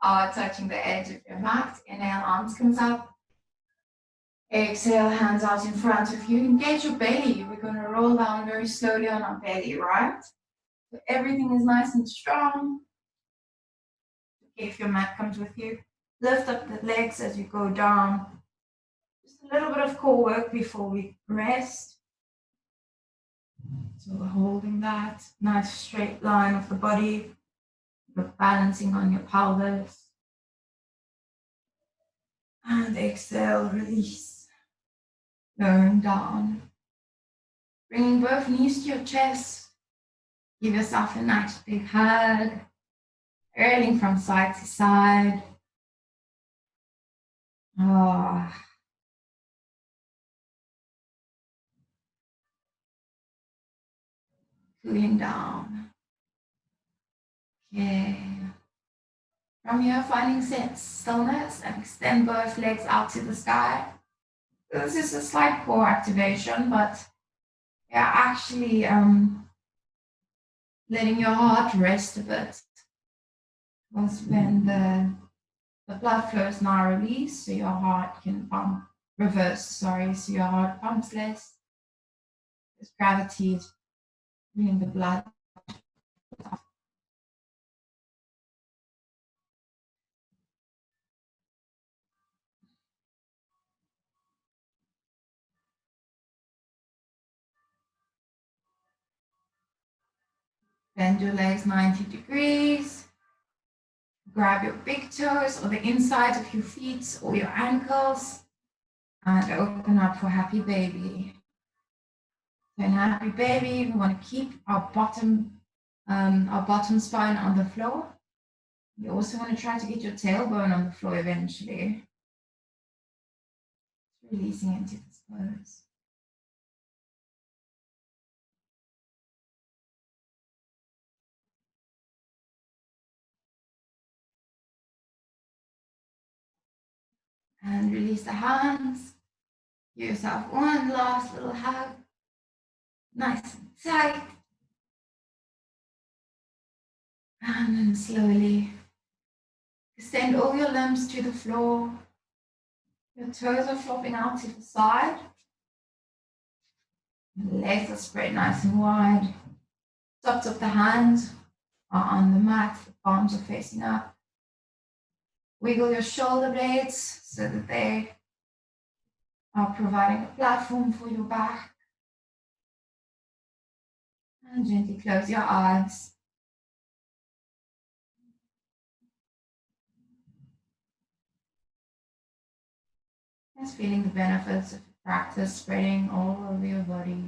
are touching the edge of your mat. Inhale, arms comes up. Exhale, hands out in front of you. Engage your belly. We're going to roll down very slowly on our belly, right? So everything is nice and strong. Okay, if your mat comes with you, lift up the legs as you go down. Just a little bit of core work before we rest. So we're holding that nice straight line of the body. You're balancing on your pelvis. And exhale, release. Lowering down. Bringing both knees to your chest. Give yourself a nice big hug. Rolling from side to side. Oh. Cooling down. Okay. From here, finding stillness and extend both legs out to the sky. This is a slight core activation, but yeah, actually letting your heart rest a bit. Because when the blood flow is now released, so your heart can pump, so your heart pumps less. There's gravity bringing the blood. Bend your legs 90 degrees. Grab your big toes or the insides of your feet or your ankles and open up for happy baby. So in happy baby, we want to keep our bottom spine on the floor. You also want to try to get your tailbone on the floor eventually. Releasing into this pose. And release the hands. Give yourself one last little hug. Nice and tight. And then slowly extend all your limbs to the floor. Your toes are flopping out to the side. Legs are spread nice and wide. Tops of the hands are on the mat. The palms are facing up. Wiggle your shoulder blades so that they are providing a platform for your back. And gently close your eyes. Just feeling the benefits of the practice spreading all over your body.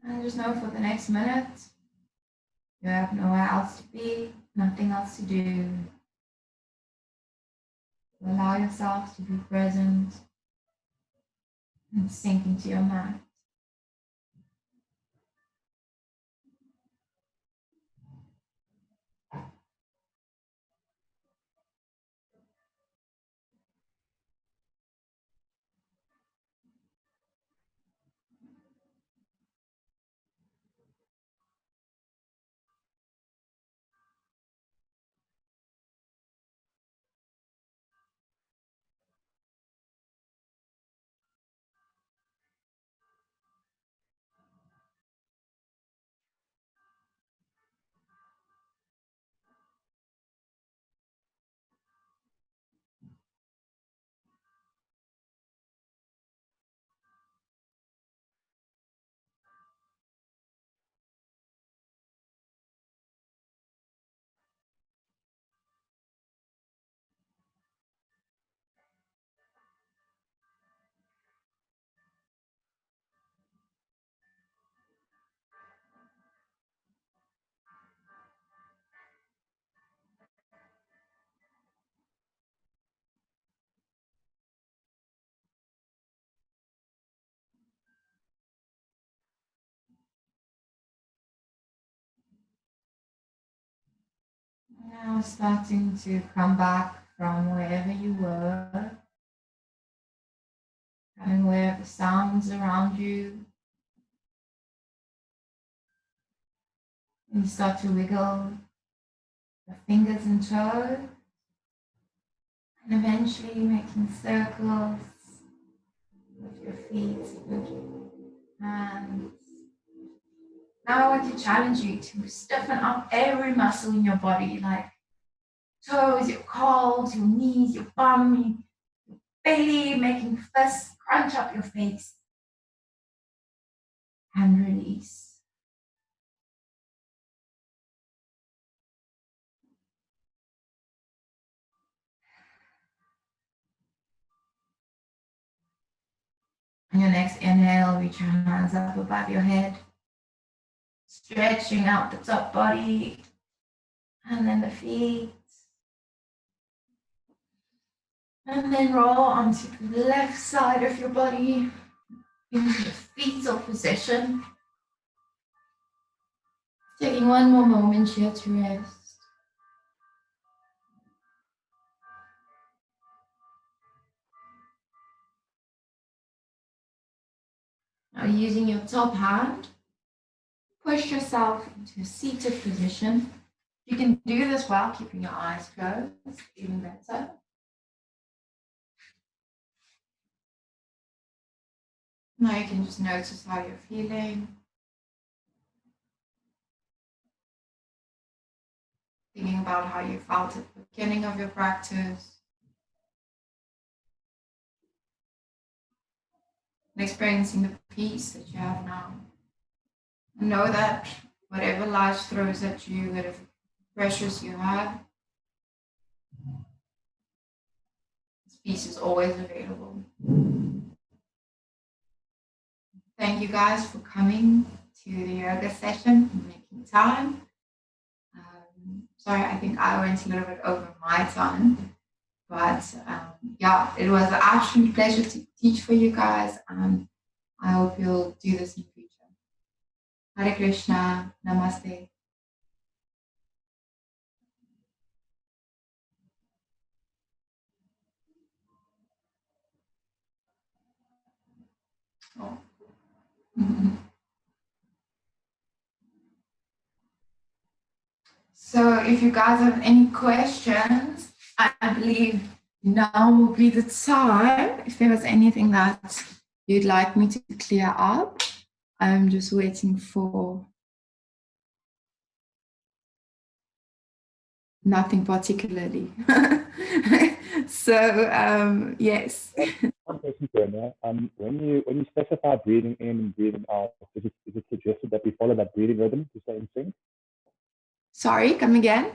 And just know for the next minute, you have nowhere else to be, nothing else to do. Allow yourself to be present and sink into your mat. Now starting to come back from wherever you were, becoming aware of the sounds around you. And you start to wiggle your fingers and toes, and eventually making circles with your feet and hands. Now I want to challenge you to stiffen up every muscle in your body, like toes, your calves, your knees, your bum, your belly, making fists, crunch up your face and release. On your next inhale, reach your hands up above your head, stretching out the top body and then the feet. And then roll onto the left side of your body into the fetal position. Taking one more moment here to rest. Now using your top hand, push yourself into a seated position. You can do this while keeping your eyes closed, even better. Now you can just notice how you're feeling. Thinking about how you felt at the beginning of your practice. And experiencing the peace that you have now. And know that whatever life throws at you, whatever pressures you have, this peace is always available. Thank you guys for coming to the yoga session and making time. Sorry, I think I went a little bit over my time, but yeah, it was an absolute pleasure to teach for you guys, and I hope you'll do this in the future. Hare Krishna, Namaste. Oh. So if you guys have any questions, I believe now will be the time. If there was anything that you'd like me to clear up, I'm just waiting for nothing particularly. So yes. One question, Carinda. When you specify breathing in and breathing out, is it suggested that we follow that breathing rhythm to stay in sync? Sorry, come again?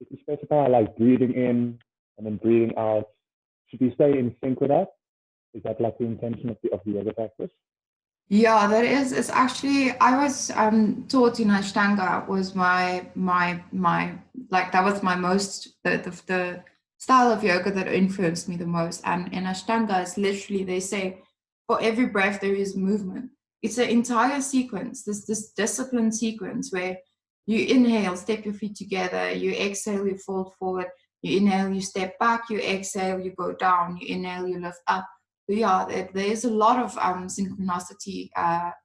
If you specify like breathing in and then breathing out, should we stay in sync with that? Is that like the intention of the yoga practice? Yeah, that is. It's actually, I was taught in Ashtanga was my like that was my most the style of yoga that influenced me the most. And in Ashtanga, it's literally they say for every breath there is movement. It's an entire sequence, this disciplined sequence where you inhale, step your feet together, you exhale, you fold forward, you inhale, you step back, you exhale, you go down, you inhale, you lift up. Yeah, there's a lot of synchronicity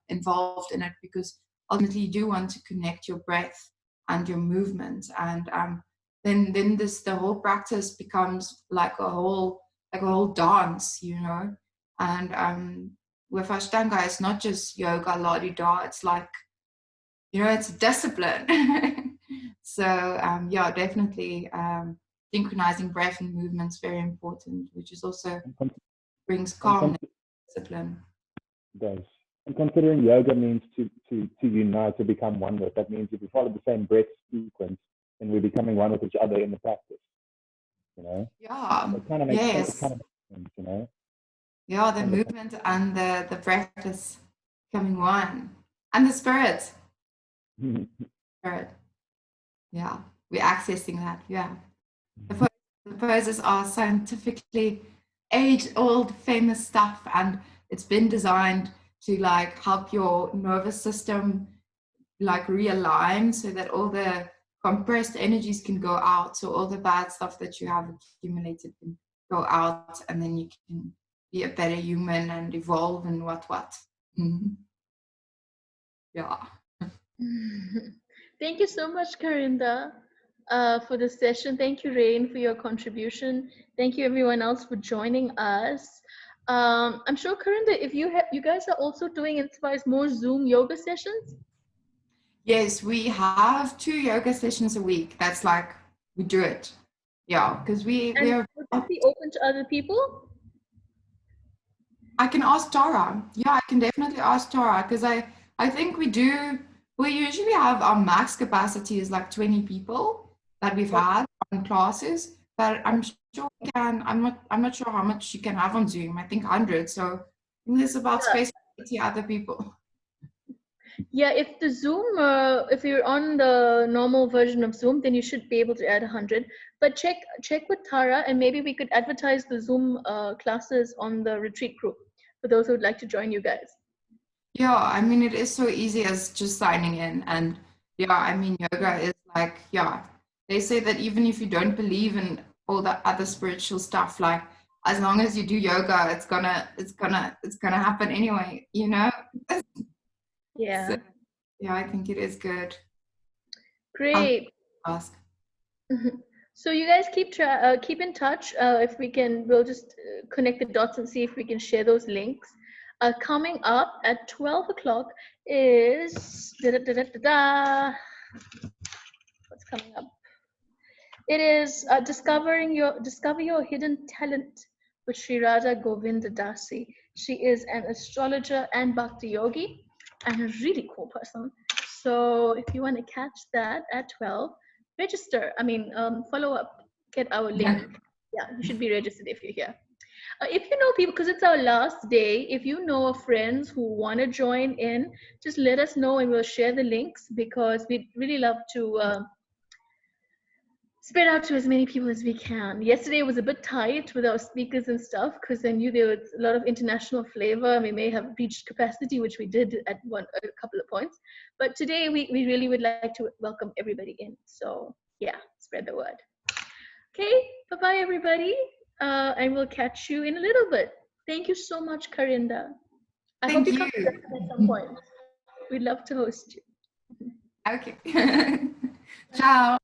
involved in it because ultimately you do want to connect your breath and your movement, and then the whole practice becomes like a whole dance, you know. And with Ashtanga, it's not just yoga la di da. It's like, you know, it's a discipline. So yeah, definitely synchronizing breath and movement is very important, which is also brings calmness, discipline. Does. And considering yoga means to unite, to become one with, that means if we follow the same breath sequence, then we're becoming one with each other in the practice. You know? Yeah. So it kind of makes yes. it kind of makes sense, you know? Yeah, the movement and the breath is becoming one. And the spirit. Spirit. Yeah. We're accessing that. Yeah. The poses are scientifically age-old famous stuff, and it's been designed to like help your nervous system like realign so that all the compressed energies can go out, so all the bad stuff that you have accumulated can go out, and then you can be a better human and evolve and what. Mm-hmm. Yeah. Thank you so much, Carinda, for this session. Thank you, Rain, for your contribution. Thank you, everyone else, for joining us. I'm sure, Carinda, if you guys are also doing Inspires more Zoom yoga sessions. Yes, we have 2 yoga sessions a week. That's like we do it. Yeah, because we're. Would this be open to other people? I can ask Tara. Yeah, I can definitely ask Tara because I think we usually have our max capacity is like 20 people that we've had on classes, but I'm sure we can. I'm not sure how much you can have on Zoom. I think 100. So there's about space for 80 other people. Yeah, if the Zoom, if you're on the normal version of Zoom, then you should be able to add 100. But check with Tara, and maybe we could advertise the Zoom classes on the retreat group for those who would like to join you guys. Yeah, I mean, it is so easy as just signing in. And yeah, I mean, yoga is like, yeah, they say that even if you don't believe in all the other spiritual stuff, like as long as you do yoga, it's gonna happen anyway, you know? Yeah. So, yeah, I think it is good. Great. Ask. So you guys keep in touch. If we can, we'll just connect the dots and see if we can share those links. Coming up at 12 o'clock is what's coming up? It is discover your hidden talent with Sri Radha Govinda Dasi. She is an astrologer and bhakti yogi and a really cool person. So if you want to catch that at 12, register. Follow up, get our link. Yeah, you should be registered if you're here. If you know people, because it's our last day, if you know of friends who want to join in, just let us know and we'll share the links because we'd really love to spread out to as many people as we can. Yesterday was a bit tight with our speakers and stuff because I knew there was a lot of international flavor. We may have reached capacity, which we did at a couple of points. But today we really would like to welcome everybody in. So yeah, spread the word. Okay, bye-bye everybody. And we'll catch you in a little bit. Thank you so much, Carinda. I hope you come at some point. We'd love to host you. Okay. Ciao.